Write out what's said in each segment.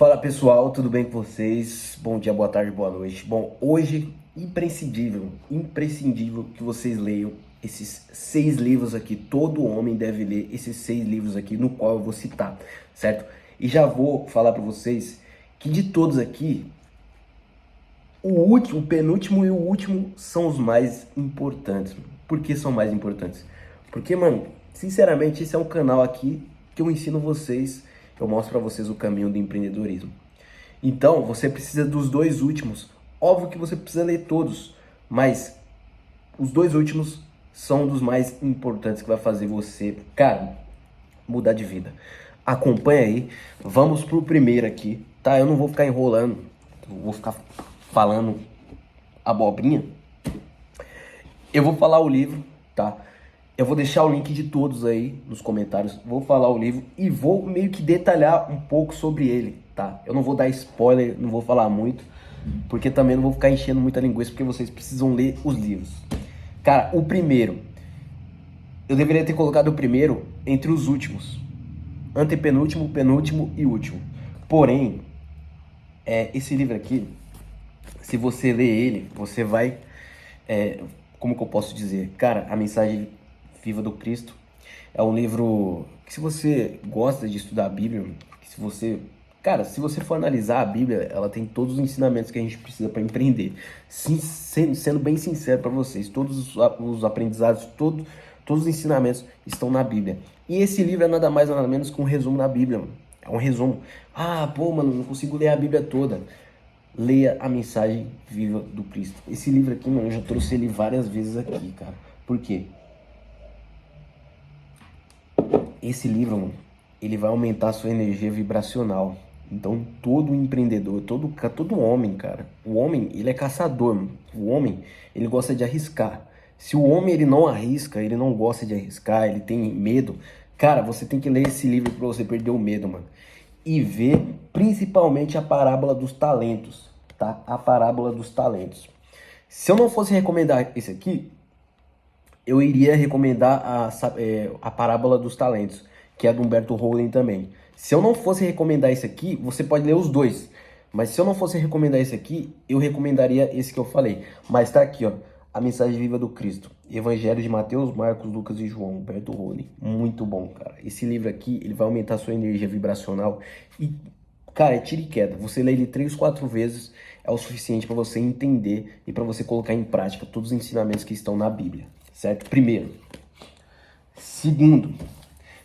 Fala pessoal, tudo bem com vocês? Bom dia, boa tarde, boa noite. Bom, hoje imprescindível que vocês leiam esses 6 livros aqui. Todo homem deve ler esses 6 livros aqui, no qual eu vou citar, certo? E já vou falar para vocês que de todos aqui, o último, o penúltimo e o último são os mais importantes. Por que são mais importantes? Porque, mano, sinceramente, esse é um canal aqui que eu ensino vocês, eu mostro pra vocês o caminho do empreendedorismo. Então, você precisa dos 2 últimos. Óbvio que você precisa ler todos, mas os 2 últimos são dos mais importantes que vai fazer você, cara, mudar de vida. Acompanha aí, vamos pro primeiro aqui, tá? Eu não vou ficar enrolando, vou ficar falando abobrinha. Eu vou falar o livro, tá? Eu vou deixar o link de todos aí nos comentários. Vou falar o livro e vou meio que detalhar um pouco sobre ele, tá? Eu não vou dar spoiler, não vou falar muito, porque também não vou ficar enchendo muita linguiça, porque vocês precisam ler os livros. Cara, o primeiro, eu deveria ter colocado o primeiro entre os últimos. Antepenúltimo, penúltimo e último. Porém, esse livro aqui, se você ler ele, você vai... como que eu posso dizer? Cara, a mensagem viva do Cristo é um livro que, se você gosta de estudar a Bíblia, se você... Cara, se você for analisar a Bíblia, ela tem todos os ensinamentos que a gente precisa para empreender. Sendo bem sincero para vocês, todos os aprendizados, todos os ensinamentos estão na Bíblia. E esse livro é nada mais nada menos que um resumo da Bíblia, mano. É um resumo. Ah, pô, mano, não consigo ler a Bíblia toda. Leia a mensagem viva do Cristo. Esse livro aqui, mano, eu já trouxe ele várias vezes aqui, cara. Por quê? Esse livro, mano, ele vai aumentar a sua energia vibracional. Então, todo empreendedor, todo homem, cara, o homem, ele é caçador, mano. O homem, ele gosta de arriscar. Se o homem, ele não arrisca, ele não gosta de arriscar, ele tem medo, cara, você tem que ler esse livro pra você perder o medo, mano. E ver, principalmente, a parábola dos talentos, tá? A parábola dos talentos. Se eu não fosse recomendar esse aqui, eu iria recomendar a parábola dos talentos, que é do Humberto Holden também. Se eu não fosse recomendar esse aqui, você pode ler os dois. Mas se eu não fosse recomendar esse aqui, eu recomendaria esse que eu falei. Mas tá aqui, ó. A mensagem viva do Cristo. Evangelho de Mateus, Marcos, Lucas e João. Humberto Holden. Muito bom, cara. Esse livro aqui, ele vai aumentar a sua energia vibracional. E, cara, é tiro e queda. Você lê ele 3, 4 vezes, é o suficiente para você entender e para você colocar em prática todos os ensinamentos que estão na Bíblia. Certo? Primeiro. Segundo,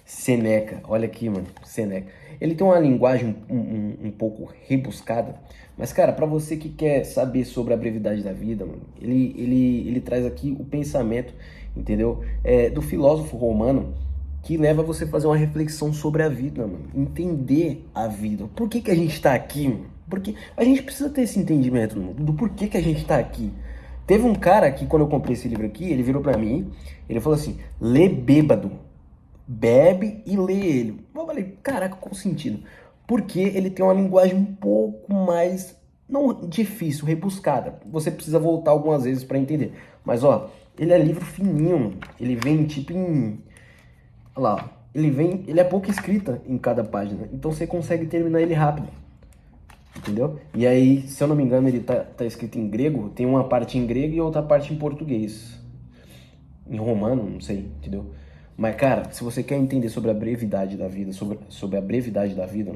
Sêneca. Olha aqui, mano. Sêneca. Ele tem uma linguagem um pouco rebuscada. Mas, cara, para você que quer saber sobre a brevidade da vida, mano, ele traz aqui o pensamento, entendeu? Do filósofo romano, que leva você a fazer uma reflexão sobre a vida, mano. Entender a vida. Por que a gente tá aqui, mano? Porque a gente precisa ter esse entendimento, mano, do porquê que a gente tá aqui. Teve um cara que, quando eu comprei esse livro aqui, ele virou pra mim, ele falou assim, lê bêbado, bebe e lê ele. Eu falei, caraca, qual sentido? Porque ele tem uma linguagem um pouco mais, não difícil, rebuscada. Você precisa voltar algumas vezes pra entender. Mas, ó, ele é livro fininho, ele vem tipo em... Olha lá, ele é pouca escrita em cada página, então você consegue terminar ele rápido. Entendeu? E aí, se eu não me engano, ele tá escrito em grego, tem uma parte em grego e outra parte em português. Em romano, não sei, entendeu? Mas, cara, se você quer entender sobre a brevidade da vida, sobre a brevidade da vida,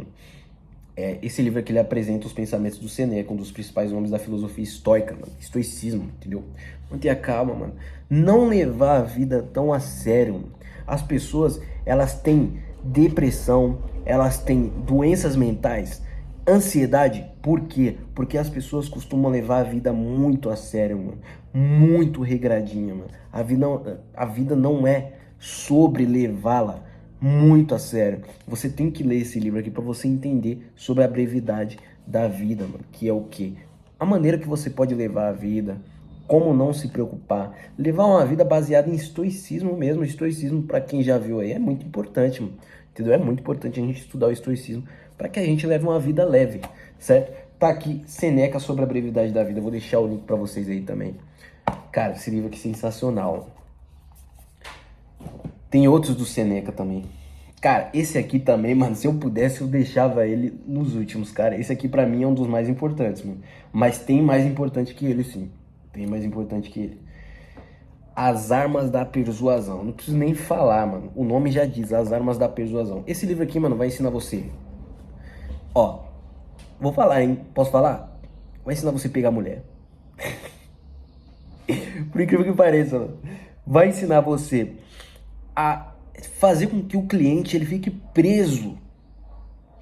esse livro aqui ele apresenta os pensamentos do Sêneca, um dos principais nomes da filosofia estoica, mano. Estoicismo, entendeu? Mantenha calma, mano. Não levar a vida tão a sério, mano. As pessoas, elas têm depressão, elas têm doenças mentais, ansiedade. Por quê? Porque as pessoas costumam levar a vida muito a sério, mano. Muito regradinha, mano. A vida não é sobre levá-la muito a sério. Você tem que ler esse livro aqui para você entender sobre a brevidade da vida, mano. Que é o quê? A maneira que você pode levar a vida, como não se preocupar. Levar uma vida baseada em estoicismo mesmo. Estoicismo, para quem já viu aí, é muito importante, mano. Entendeu? É muito importante a gente estudar o estoicismo para que a gente leve uma vida leve, certo? Tá aqui, Sêneca sobre a brevidade da vida. Eu vou deixar o link para vocês aí também. Cara, esse livro aqui é sensacional. Tem outros do Sêneca também, Cara, esse aqui também, mano, se eu pudesse, eu deixava ele nos últimos, cara. Esse aqui pra mim é um dos mais importantes, mano. Mas tem mais importante que ele, sim. Tem mais importante que ele. As Armas da Persuasão. Não preciso nem falar, mano. O nome já diz, As Armas da Persuasão. Esse livro aqui, mano, vai ensinar você. Ó, vou falar, hein? Posso falar? Vai ensinar você a pegar mulher. Por incrível que pareça, mano. Vai ensinar você a fazer com que o cliente ele fique preso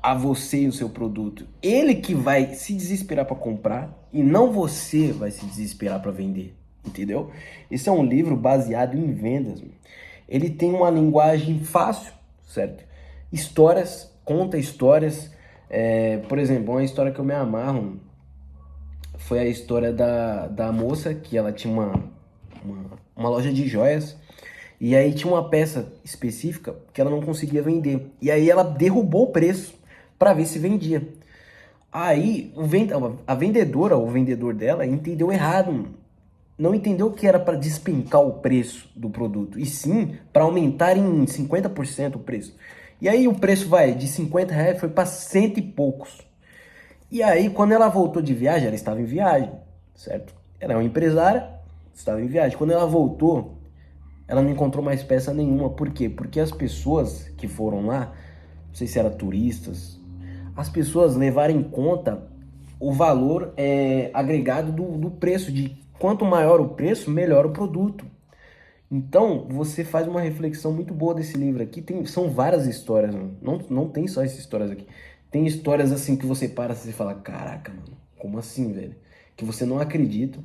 a você e o seu produto. Ele que vai se desesperar para comprar e não você vai se desesperar para vender, entendeu? Esse é um livro baseado em vendas. Ele tem uma linguagem fácil, certo? Histórias, conta histórias. Por exemplo, uma história que eu me amarro foi a história da moça que ela tinha uma loja de joias. E aí tinha uma peça específica que ela não conseguia vender. E aí ela derrubou o preço para ver se vendia. Aí a vendedora, o vendedor dela, entendeu errado. Não entendeu que era para despencar o preço do produto, e sim para aumentar em 50% o preço. E aí o preço vai de R$ 50 foi para cento e poucos. E aí quando ela voltou de viagem, ela estava em viagem, certo? Ela é uma empresária, estava em viagem. Quando ela voltou, ela não encontrou mais peça nenhuma. Por quê? Porque as pessoas que foram lá, não sei se eram turistas, as pessoas levaram em conta o valor agregado do preço, de quanto maior o preço, melhor o produto. Então, você faz uma reflexão muito boa desse livro aqui. São várias histórias, mano. Não tem só essas histórias aqui. Tem histórias assim que você para e fala, caraca, mano, como assim, velho? Que você não acredita.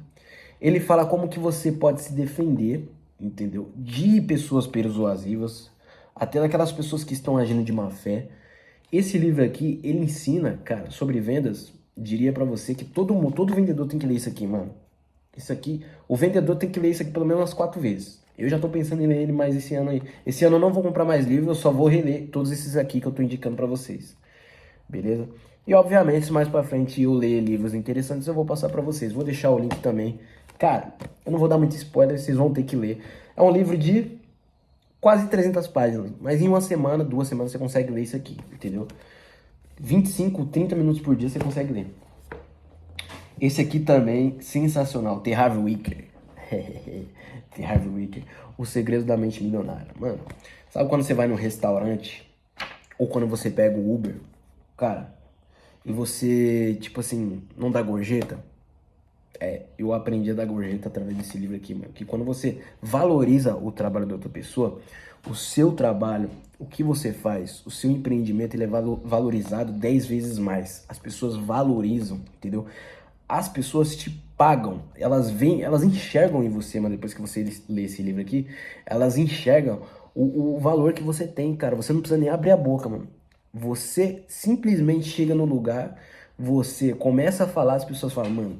Ele fala como que você pode se defender, entendeu? De pessoas persuasivas, até daquelas pessoas que estão agindo de má fé. Esse livro aqui, ele ensina, cara, sobre vendas. Diria pra você que todo vendedor tem que ler isso aqui, mano. Isso aqui, o vendedor tem que ler isso aqui pelo menos umas 4 vezes. Eu já tô pensando em ler ele mais esse ano aí. Esse ano eu não vou comprar mais livros, eu só vou reler todos esses aqui que eu tô indicando pra vocês. Beleza? E obviamente, se mais pra frente eu ler livros interessantes, eu vou passar pra vocês. Vou deixar o link também. Cara, eu não vou dar muito spoiler, vocês vão ter que ler. É um livro de quase 300 páginas, mas em uma semana, 2 semanas você consegue ler isso aqui, entendeu? 25, 30 minutos por dia você consegue ler. Esse aqui também, sensacional, The Harvey Wicker. The Harvey Wicker, O Segredo da Mente Milionária. Mano, sabe quando você vai num restaurante, ou quando você pega o Uber, cara, e você, tipo assim, não dá gorjeta? Eu aprendi a dar gorjeta através desse livro aqui, mano. Que quando você valoriza o trabalho da outra pessoa, o seu trabalho, o que você faz, o seu empreendimento, ele é valorizado 10 vezes mais. As pessoas valorizam, entendeu? As pessoas te pagam, elas veem, elas enxergam em você, mano, depois que você lê esse livro aqui, elas enxergam o valor que você tem, cara. Você não precisa nem abrir a boca, mano. Você simplesmente chega no lugar, você começa a falar, as pessoas falam, mano,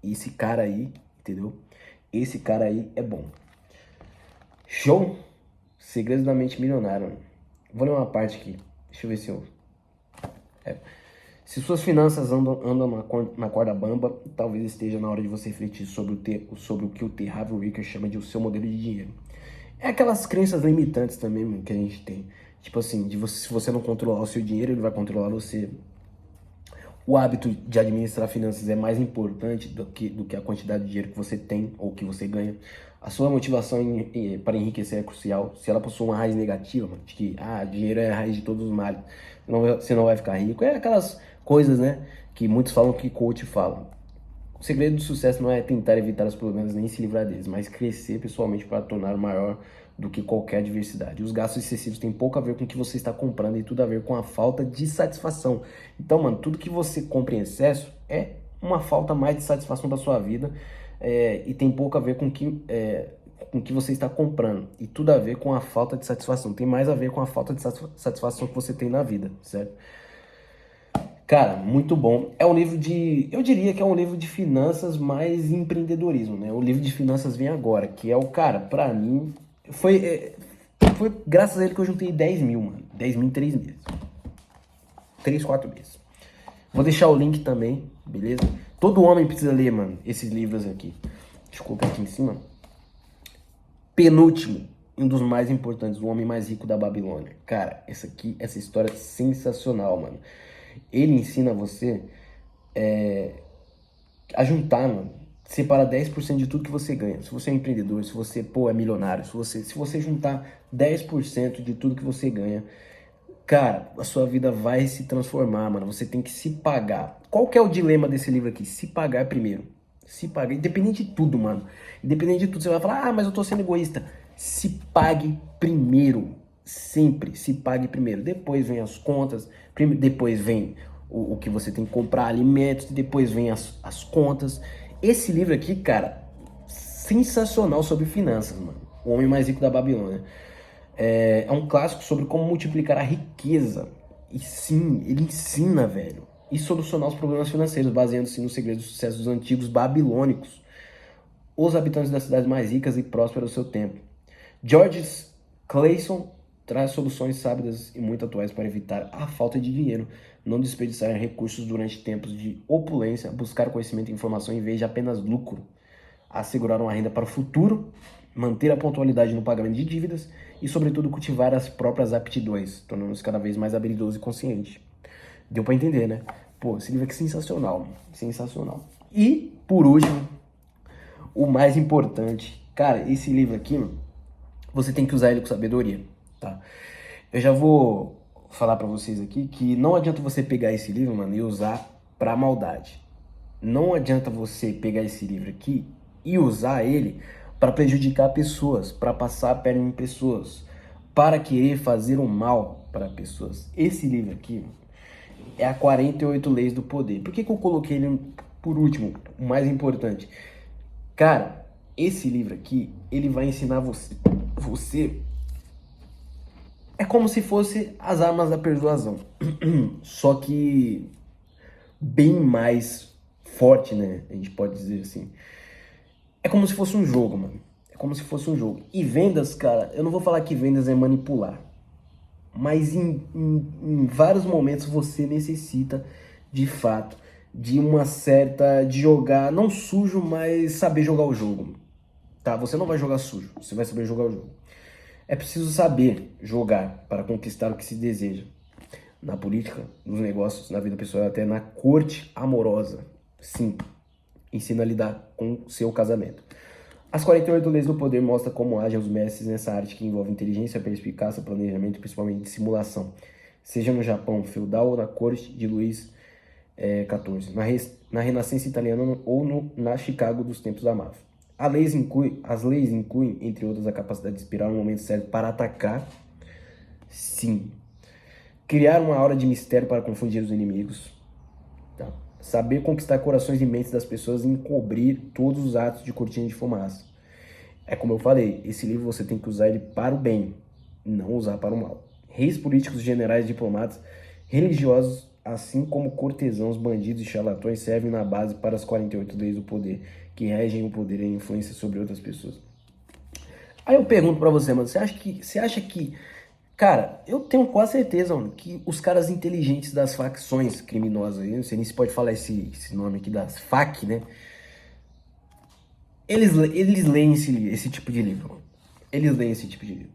esse cara aí, entendeu? Esse cara aí é bom. Show? Segredos da Mente Milionária, mano. Vou ler uma parte aqui. Deixa eu ver se eu... Se suas finanças andam na corda bamba, talvez esteja na hora de você refletir sobre o que o T. Harv Eker chama de o seu modelo de dinheiro. É aquelas crenças limitantes também, mano, que a gente tem. Tipo assim, se você não controlar o seu dinheiro, ele vai controlar você. O hábito de administrar finanças é mais importante do que a quantidade de dinheiro que você tem ou que você ganha. A sua motivação para enriquecer é crucial. Se ela possui uma raiz negativa, mano, de que dinheiro é a raiz de todos os males, você não vai ficar rico. É aquelas coisas, né, que muitos falam que coach fala. O segredo do sucesso não é tentar evitar os problemas nem se livrar deles, mas crescer pessoalmente para tornar maior do que qualquer adversidade. Os gastos excessivos têm pouco a ver com o que você está comprando e tudo a ver com a falta de satisfação. Então, mano, tudo que você compra em excesso é uma falta mais de satisfação da sua vida, e tem pouco a ver com o que você está comprando e tudo a ver com a falta de satisfação. Tem mais a ver com a falta de satisfação que você tem na vida, certo? Cara, muito bom. É um livro eu diria que é um livro de finanças mais empreendedorismo, né? O livro de finanças vem agora, que é cara, pra mim, foi graças a ele que eu juntei 10 mil, mano. 10 mil em 3 meses. 3, 4 meses. Vou deixar o link também, beleza? Todo homem precisa ler, mano, esses livros aqui. Deixa eu colocar aqui em cima. Penúltimo, e um dos mais importantes, o homem mais rico da Babilônia. Cara, essa história é sensacional, mano. Ele ensina você a juntar, mano. Separar 10% de tudo que você ganha. Se você é empreendedor, se você, pô, é milionário, se você juntar 10% de tudo que você ganha, cara, a sua vida vai se transformar, mano. Você tem que se pagar. Qual que é o dilema desse livro aqui? Se pagar primeiro. Se pagar, independente de tudo, mano. Independente de tudo, você vai falar, ah, mas eu tô sendo egoísta. Se pague primeiro. Sempre se pague primeiro. Depois vem as contas, depois vem o que você tem que comprar, alimentos, depois vem as contas. Esse livro aqui, cara, sensacional sobre finanças, mano. O Homem Mais Rico da Babilônia. É um clássico sobre como multiplicar a riqueza. E sim, ele ensina, velho. E solucionar os problemas financeiros, baseando-se nos segredos do sucesso dos antigos babilônicos, os habitantes das cidades mais ricas e prósperas do seu tempo. George Clason traz soluções sábias e muito atuais para evitar a falta de dinheiro, não desperdiçar recursos durante tempos de opulência, buscar conhecimento e informação em vez de apenas lucro, assegurar uma renda para o futuro, manter a pontualidade no pagamento de dívidas e, sobretudo, cultivar as próprias aptidões, tornando-se cada vez mais habilidoso e consciente. Deu para entender, né? Pô, esse livro aqui é sensacional, sensacional. E, por último, o mais importante, cara, esse livro aqui, você tem que usar ele com sabedoria, tá? Eu já vou falar pra vocês aqui que não adianta você pegar esse livro, mano, e usar pra maldade. Não adianta você pegar esse livro aqui e usar ele para prejudicar pessoas, para passar a perna em pessoas, para querer fazer o mal para pessoas. Esse livro aqui é a 48 Leis do Poder. Por que eu coloquei ele por último, o mais importante? Cara, esse livro aqui, ele vai ensinar você é como se fosse as armas da persuasão. Só que bem mais forte, né? A gente pode dizer assim. É como se fosse um jogo, mano. É como se fosse um jogo. E vendas, cara, eu não vou falar que vendas é manipular. Mas em vários momentos você necessita, de fato, de uma certa... de jogar, não sujo, mas saber jogar o jogo. Tá? Você não vai jogar sujo, você vai saber jogar o jogo. É preciso saber jogar para conquistar o que se deseja. Na política, nos negócios, na vida pessoal, até na corte amorosa. Sim, ensina a lidar com o seu casamento. As 48 Leis do Poder mostram como agem os mestres nessa arte que envolve inteligência, perspicácia, planejamento e principalmente simulação. Seja no Japão feudal ou na corte de Luís XIV, na Renascença italiana ou na Chicago dos tempos da máfia. As leis incluem, entre outras, a capacidade de esperar um momento certo para atacar, sim. Criar uma aura de mistério para confundir os inimigos. Tá? Saber conquistar corações e mentes das pessoas e encobrir todos os atos de cortina de fumaça. É como eu falei, esse livro você tem que usar ele para o bem, não usar para o mal. Reis, políticos, generais, diplomatas, religiosos, assim como cortesãos, bandidos e charlatões servem na base para as 48 leis do poder, que regem o poder e a influência sobre outras pessoas. Aí eu pergunto pra você, mano, você acha que, cara, eu tenho quase certeza, mano, que os caras inteligentes das facções criminosas, eu não sei nem se pode falar esse nome aqui, das FAC, né? Eles leem esse tipo de livro, mano. Eles leem esse tipo de livro.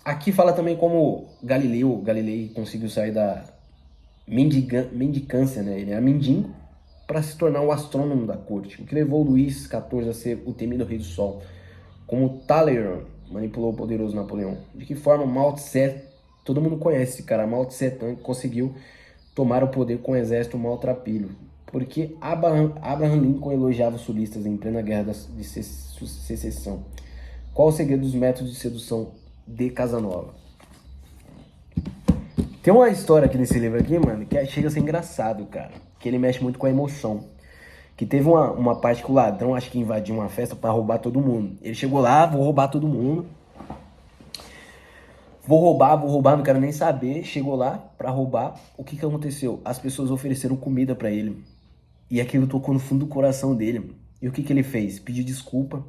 Aqui fala também como Galilei conseguiu sair da mendicância, né? Ele era mendigo para se tornar o astrônomo da corte, o que levou Luís XIV a ser o temido rei do sol. Como Talleyrand manipulou o poderoso Napoleão. De que forma Mao Tse, todo mundo conhece esse cara, Mao Tse Tung conseguiu tomar o poder com um exército maltrapilho. Porque Abraham Lincoln elogiava os sulistas em plena guerra de secessão. Qual o segredo dos métodos de sedução de Casanova? Tem uma história aqui nesse livro aqui, mano, que chega a ser engraçado, cara. Que ele mexe muito com a emoção. Que teve uma parte que o ladrão, acho que invadiu uma festa pra roubar todo mundo. Ele chegou lá, vou roubar todo mundo. Vou roubar, não quero nem saber. Chegou lá pra roubar. O que aconteceu? As pessoas ofereceram comida pra ele. E aquilo tocou no fundo do coração dele. E o que ele fez? Pediu desculpa.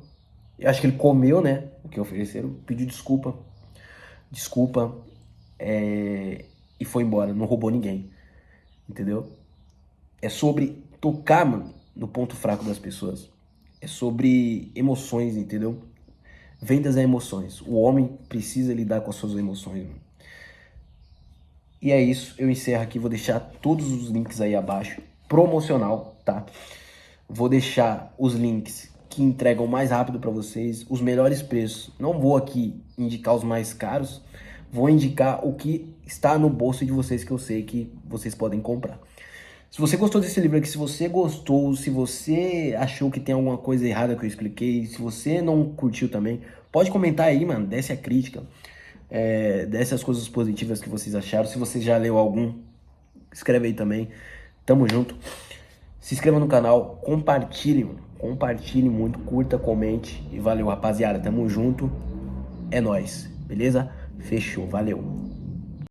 Eu acho que ele comeu, né? O que ofereceram. Pediu desculpa. Desculpa. E foi embora. Não roubou ninguém. Entendeu? É sobre tocar, mano, no ponto fraco das pessoas. É sobre emoções, entendeu? Vendas é emoções. O homem precisa lidar com as suas emoções, mano. E é isso, eu encerro aqui, vou deixar todos os links aí abaixo, promocional, tá? Vou deixar os links que entregam mais rápido para vocês, os melhores preços. Não vou aqui indicar os mais caros, vou indicar o que está no bolso de vocês, que eu sei que vocês podem comprar. Se você gostou desse livro aqui, se você gostou, se você achou que tem alguma coisa errada que eu expliquei, se você não curtiu também, pode comentar aí, mano, desce a crítica, desce as coisas positivas que vocês acharam. Se você já leu algum, escreve aí também. Tamo junto. Se inscreva no canal, compartilhe, mano. Compartilhe muito, curta, comente. E valeu, rapaziada. Tamo junto. É nóis, beleza? Fechou, valeu.